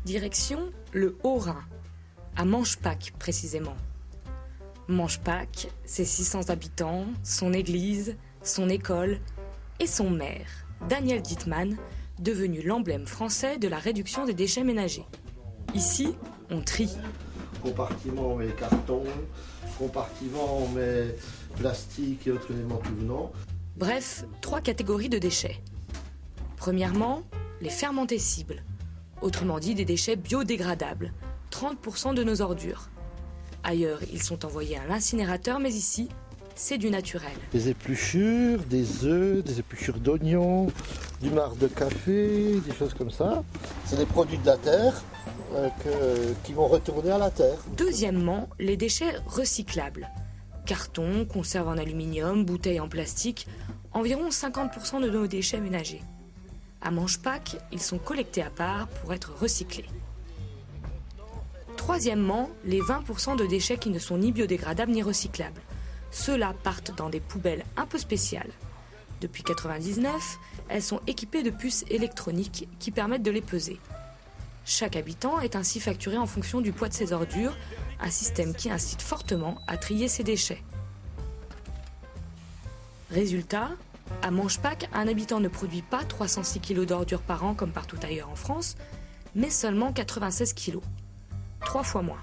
Direction le Haut-Rhin, à Manchepack précisément. Manchepack, ses 600 habitants, son église, son école et son maire, Daniel Dittmann, devenu l'emblème français de la réduction des déchets ménagers. Ici, on trie. Compartiment, on met carton, compartiment, on met plastique et autres éléments tout venant. Bref, 3 catégories de déchets. Premièrement, les fermentescibles, autrement dit des déchets biodégradables, 30% de nos ordures. Ailleurs, ils sont envoyés à l'incinérateur, mais ici, c'est du naturel. Des épluchures, des œufs, des épluchures d'oignons, du marc de café, des choses comme ça. C'est des produits de la terre qui vont retourner à la terre. Deuxièmement, les déchets recyclables. Carton, conserves en aluminium, bouteilles en plastique, environ 50% de nos déchets ménagers. À Manchepack, ils sont collectés à part pour être recyclés. Troisièmement, les 20% de déchets qui ne sont ni biodégradables ni recyclables. Ceux-là partent dans des poubelles un peu spéciales. Depuis 1999, elles sont équipées de puces électroniques qui permettent de les peser. Chaque habitant est ainsi facturé en fonction du poids de ses ordures, un système qui incite fortement à trier ses déchets. Résultat, à Manchepack, un habitant ne produit pas 306 kg d'ordures par an comme partout ailleurs en France, mais seulement 96 kg. 3 fois moins.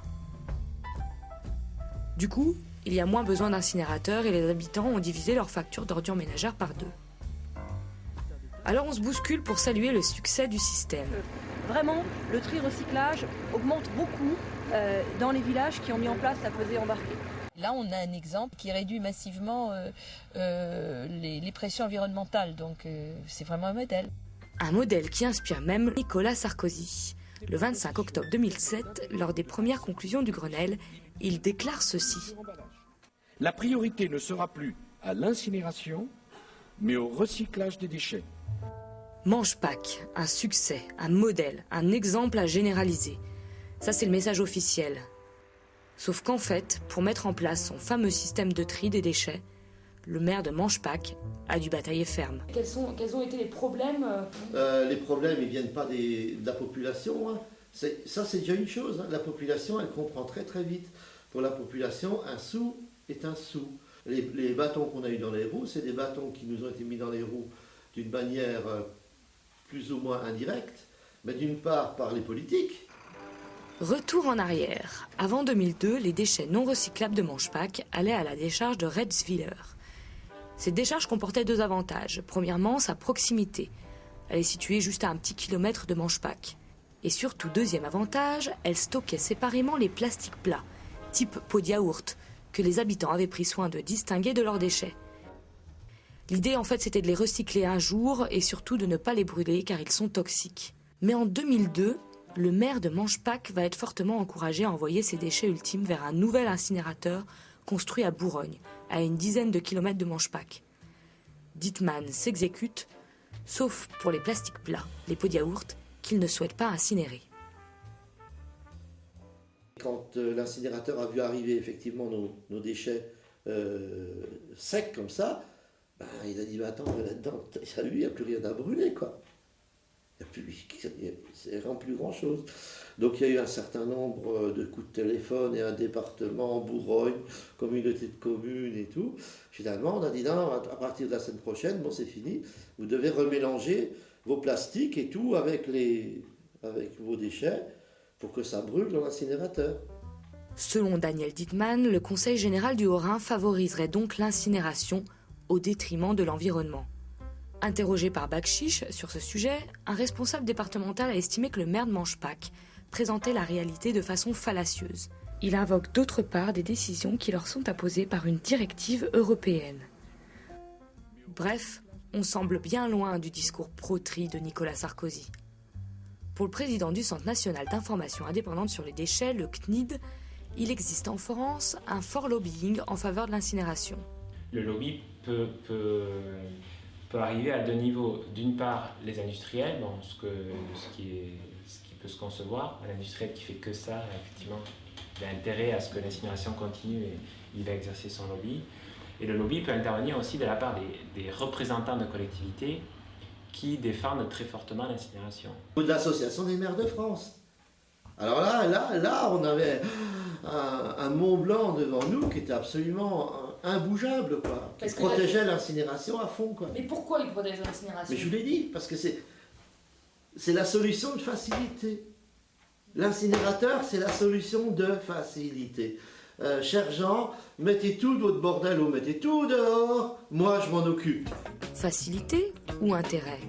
Du coup, il y a moins besoin d'incinérateurs et les habitants ont divisé leur facture d'ordures ménagères par 2. Alors on se bouscule pour saluer le succès du système. Vraiment, le tri-recyclage augmente beaucoup dans les villages qui ont mis en place la pesée embarquée. Là, on a un exemple qui réduit massivement les pressions environnementales, donc c'est vraiment un modèle. Un modèle qui inspire même Nicolas Sarkozy. Le 25 octobre 2007, lors des premières conclusions du Grenelle, il déclare ceci. La priorité ne sera plus à l'incinération, mais au recyclage des déchets. Manchepack, un succès, un modèle, un exemple à généraliser. Ça, c'est le message officiel. Sauf qu'en fait, pour mettre en place son fameux système de tri des déchets, le maire de Manchepack a dû batailler ferme. Quels ont été les problèmes Les problèmes, ils ne viennent pas de la population. Hein. Ça, c'est déjà une chose. Hein. La population, elle comprend très très vite. Pour la population, un sou est un sou. Les bâtons qu'on a eu dans les roues, c'est des bâtons qui nous ont été mis dans les roues d'une manière plus ou moins indirecte, mais d'une part par les politiques. Retour en arrière. Avant 2002, les déchets non recyclables de Manchepack allaient à la décharge de Redswiller. Cette décharge comportait 2 avantages. Premièrement, sa proximité. Elle est située juste à un petit kilomètre de Manchepack. Et surtout, deuxième avantage, elle stockait séparément les plastiques plats, type pot de yaourt, que les habitants avaient pris soin de distinguer de leurs déchets. L'idée, en fait, c'était de les recycler un jour et surtout de ne pas les brûler car ils sont toxiques. Mais en 2002, le maire de Manchepack va être fortement encouragé à envoyer ses déchets ultimes vers un nouvel incinérateur construit à Bourgogne, à une dizaine de kilomètres de Manchepack. Dittmann s'exécute, sauf pour les plastiques plats, les pots de yaourt, qu'il ne souhaite pas incinérer. Quand l'incinérateur a vu arriver effectivement nos déchets secs comme ça, ben, il a dit bah, attends, là-dedans, il n'y a plus rien à brûler, quoi. C'est vraiment plus grand-chose. Donc il y a eu un certain nombre de coups de téléphone et un département, Bourgogne, communauté de communes et tout. Finalement, on a dit non, à partir de la semaine prochaine, bon c'est fini, vous devez remélanger vos plastiques et tout avec vos déchets pour que ça brûle dans l'incinérateur. Selon Daniel Dittmann, le Conseil général du Haut-Rhin favoriserait donc l'incinération au détriment de l'environnement. Interrogé par Bakchiche sur ce sujet, un responsable départemental a estimé que le maire de Manchepack présentait la réalité de façon fallacieuse. Il invoque d'autre part des décisions qui leur sont apposées par une directive européenne. Bref, on semble bien loin du discours pro-tri de Nicolas Sarkozy. Pour le président du Centre national d'information indépendante sur les déchets, le CNID, il existe en France un fort lobbying en faveur de l'incinération. Le lobby peut arriver à 2 niveaux. D'une part, les industriels, bon, ce qui peut se concevoir. Un industriel qui fait que ça, effectivement, il a intérêt à ce que l'incinération continue et il va exercer son lobby. Et le lobby peut intervenir aussi de la part des représentants de collectivités qui défendent très fortement l'incinération. Ou de l'Association des maires de France, Alors là, on avait un Mont Blanc devant nous qui était absolument imbougeable, quoi, qui protégeait l'incinération à fond, quoi. Mais pourquoi il protège l'incinération? Mais je vous l'ai dit, parce que c'est la solution de facilité. L'incinérateur, c'est la solution de facilité. Chers gens, mettez tout votre bordel ou mettez tout dehors, moi je m'en occupe. Facilité ou intérêt?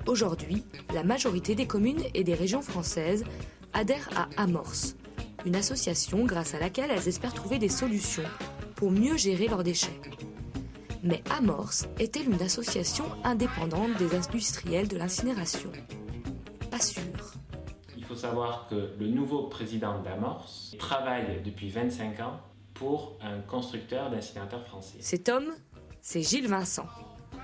Aujourd'hui, la majorité des communes et des régions françaises adhèrent à Amorce, une association grâce à laquelle elles espèrent trouver des solutions pour mieux gérer leurs déchets. Mais Amorce est-elle une association indépendante des industriels de l'incinération? Pas sûr. Il faut savoir que le nouveau président d'Amorce travaille depuis 25 ans pour un constructeur d'incinérateurs français. Cet homme, c'est Gilles Vincent.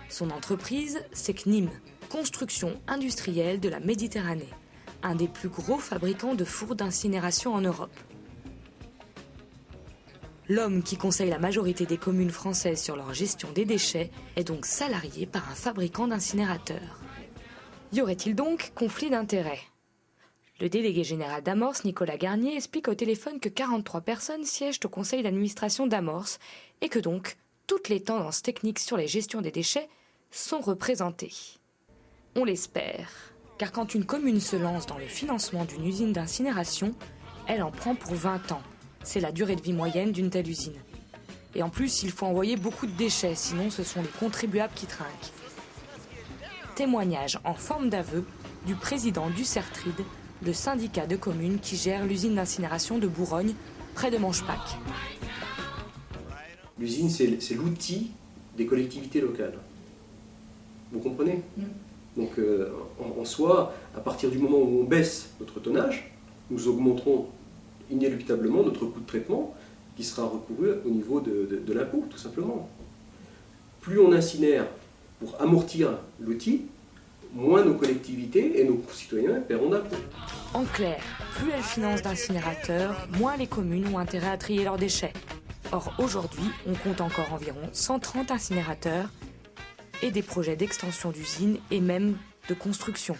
Son entreprise, c'est CNIM, Construction industrielle de la Méditerranée, un des plus gros fabricants de fours d'incinération en Europe. L'homme qui conseille la majorité des communes françaises sur leur gestion des déchets est donc salarié par un fabricant d'incinérateurs. Y aurait-il donc conflit d'intérêts? Le délégué général d'Amorce, Nicolas Garnier, explique au téléphone que 43 personnes siègent au conseil d'administration d'Amorce et que donc toutes les tendances techniques sur les gestions des déchets sont représentées. On l'espère, car quand une commune se lance dans le financement d'une usine d'incinération, elle en prend pour 20 ans. C'est la durée de vie moyenne d'une telle usine. Et en plus, il faut envoyer beaucoup de déchets, sinon ce sont les contribuables qui trinquent. Témoignage en forme d'aveu du président du CERTRID, le syndicat de communes qui gère l'usine d'incinération de Bourgogne, près de Manchepac. L'usine, c'est l'outil des collectivités locales. Vous comprenez ? Donc, en soi, à partir du moment où on baisse notre tonnage, nous augmenterons inéluctablement notre coût de traitement qui sera recouru au niveau de l'impôt, tout simplement. Plus on incinère pour amortir l'outil, moins nos collectivités et nos concitoyens paieront d'impôts. En clair, plus elles financent d'incinérateurs, moins les communes ont intérêt à trier leurs déchets. Or, aujourd'hui, on compte encore environ 130 incinérateurs et des projets d'extension d'usines et même de construction.